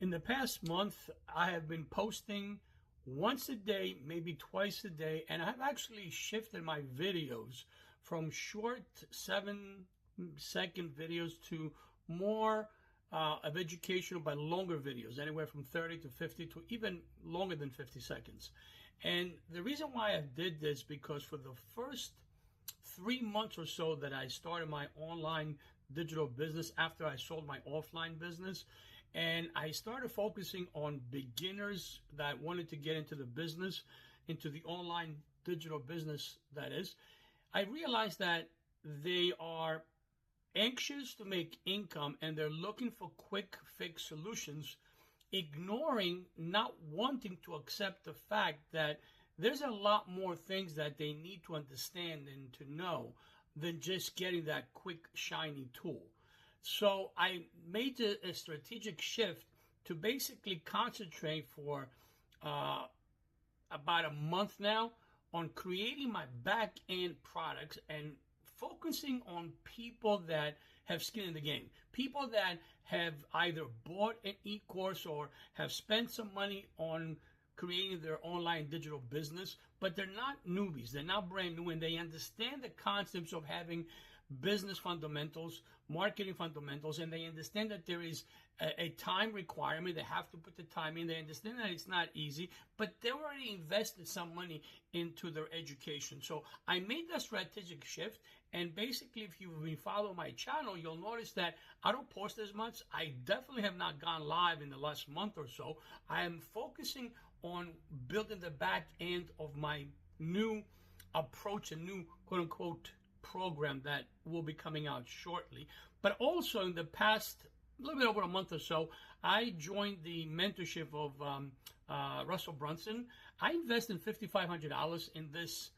In the past month, I have been posting once a day, maybe twice a day, and I've actually shifted my videos from short 7-second videos to more of educational but longer videos, anywhere from 30 to 50 to even longer than 50 seconds. And the reason why I did this, because for the first 3 months or so that I started my online digital business after I sold my offline business, and I started focusing on beginners that wanted to get into the business, into the online digital business, that is, I realized that they are anxious to make income and they're looking for quick fix solutions, ignoring, not wanting to accept the fact that there's a lot more things that they need to understand and to know than just getting that quick, shiny tool. So I made a strategic shift to basically concentrate for about a month now on creating my back-end products and focusing on people that have skin in the game, people that have either bought an e-course or have spent some money on creating their online digital business, but they're not newbies. They're not brand new, and they understand the concepts of having business fundamentals, marketing fundamentals, and they understand that there is a time requirement. They have to put the time in. They understand that it's not easy, but they already invested some money into their education. So I made that strategic shift, and basically, if you've been following my channel, you'll notice that I don't post as much. I definitely have not gone live in the last month or so. I am focusing on building the back end of my new approach, a new quote-unquote program that will be coming out shortly. But also in the past little bit over a month or so, I joined the mentorship of Russell Brunson. I invested $5,500 in this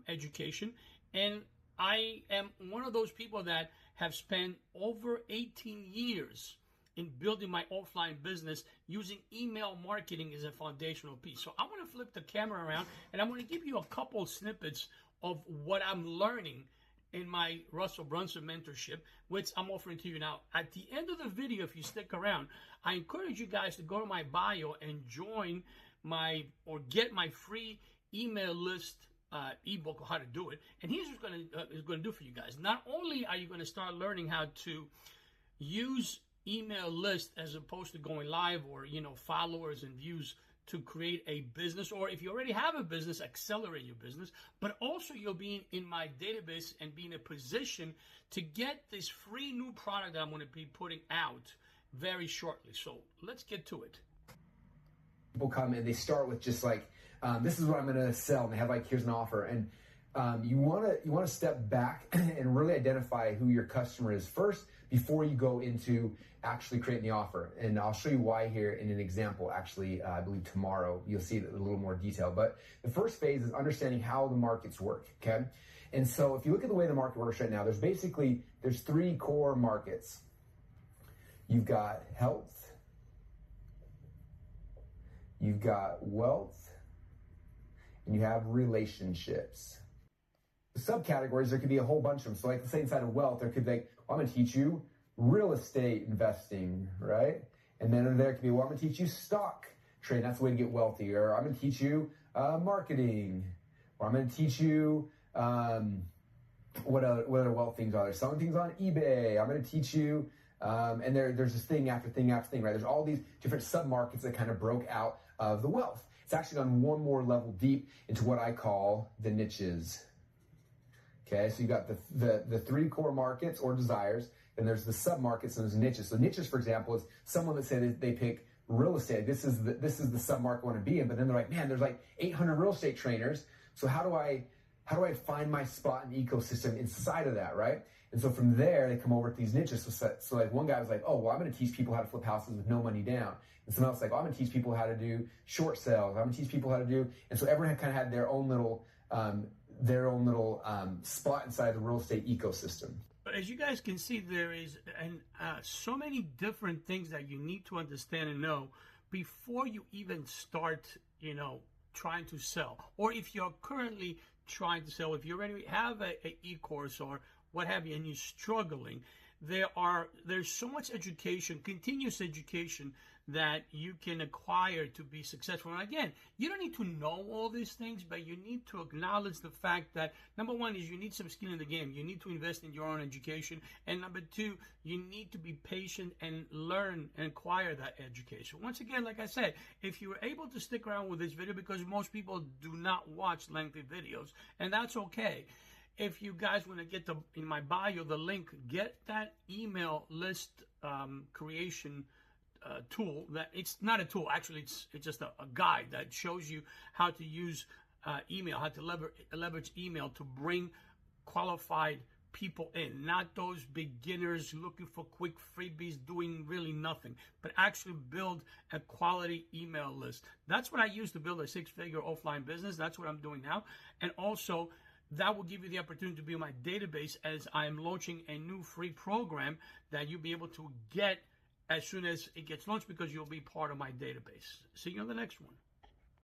education, and I am one of those people that have spent over 18 years in building my offline business using email marketing as a foundational piece. So I want to flip the camera around, and I'm going to give you a couple snippets of what I'm learning in my Russell Brunson mentorship, which I'm offering to you now. At the end of the video, if you stick around, I encourage you guys to go to my bio and join my, or get my free email list ebook on how to do it. And here's what's going to do for you guys. Not only are you going to start learning how to use email list as opposed to going live or, followers and views to create a business, or if you already have a business, accelerate your business, but also you'll be in my database and be in a position to get this free new product that I'm going to be putting out very shortly. So let's get to it. People come and they start with just like, this is what I'm going to sell, and they have like, here's an offer. And you want to step back and really identify who your customer is first before you go into actually creating the offer. And I'll show you why here in an example. Actually, I believe tomorrow you'll see it in a little more detail. But the first phase is understanding how the markets work, okay? And so if you look at the way the market works right now, there's three core markets. You've got health, you've got wealth, and you have relationships. Subcategories, there could be a whole bunch of them. So like, let's say inside of wealth, there could be, I'm going to teach you real estate investing, right? And then there could be, I'm going to teach you stock trading. That's the way to get wealthy. Or I'm going to teach you marketing. Or I'm going to teach you what other wealth things are there. Selling things on eBay. I'm going to teach you, and there's this thing after thing after thing, right? There's all these different submarkets that kind of broke out of the wealth. It's actually gone one more level deep into what I call the niches. Okay, so you got the three core markets or desires, and there's the submarkets and there's niches. So niches, for example, is someone that say that they pick real estate. This is the submarket I want to be in, but then they're like, man, there's like 800 real estate trainers. So how do I find my spot in the ecosystem inside of that, right? And so from there, they come over to these niches. So like one guy was like, oh, well, I'm going to teach people how to flip houses with no money down. And someone else like, oh, I'm going to teach people how to do short sales. I'm going to teach people how to do, and so everyone kind of had their own little spot inside the real estate ecosystem. But as you guys can see, there is so many different things that you need to understand and know before you even start, trying to sell. Or if you're currently trying to sell, if you already have a e-course or what have you, and you're struggling, there's so much education, continuous education, that you can acquire to be successful. And again, you don't need to know all these things, but you need to acknowledge the fact that number one is you need some skin in the game. You need to invest in your own education. And number two, you need to be patient and learn and acquire that education. Once again, like I said, if you were able to stick around with this video, because most people do not watch lengthy videos, and that's okay. If you guys want to get in my bio, the link, get that email list creation tool. That it's not a tool, actually it's just a guide that shows you how to use email, how to leverage email to bring qualified people in, not those beginners looking for quick freebies doing really nothing, but actually build a quality email list. That's what I use to build a six-figure offline business. That's what I'm doing now. And also that will give you the opportunity to be on my database as I am launching a new free program that you'll be able to get as soon as it gets launched, because you'll be part of my database. See you on the next one.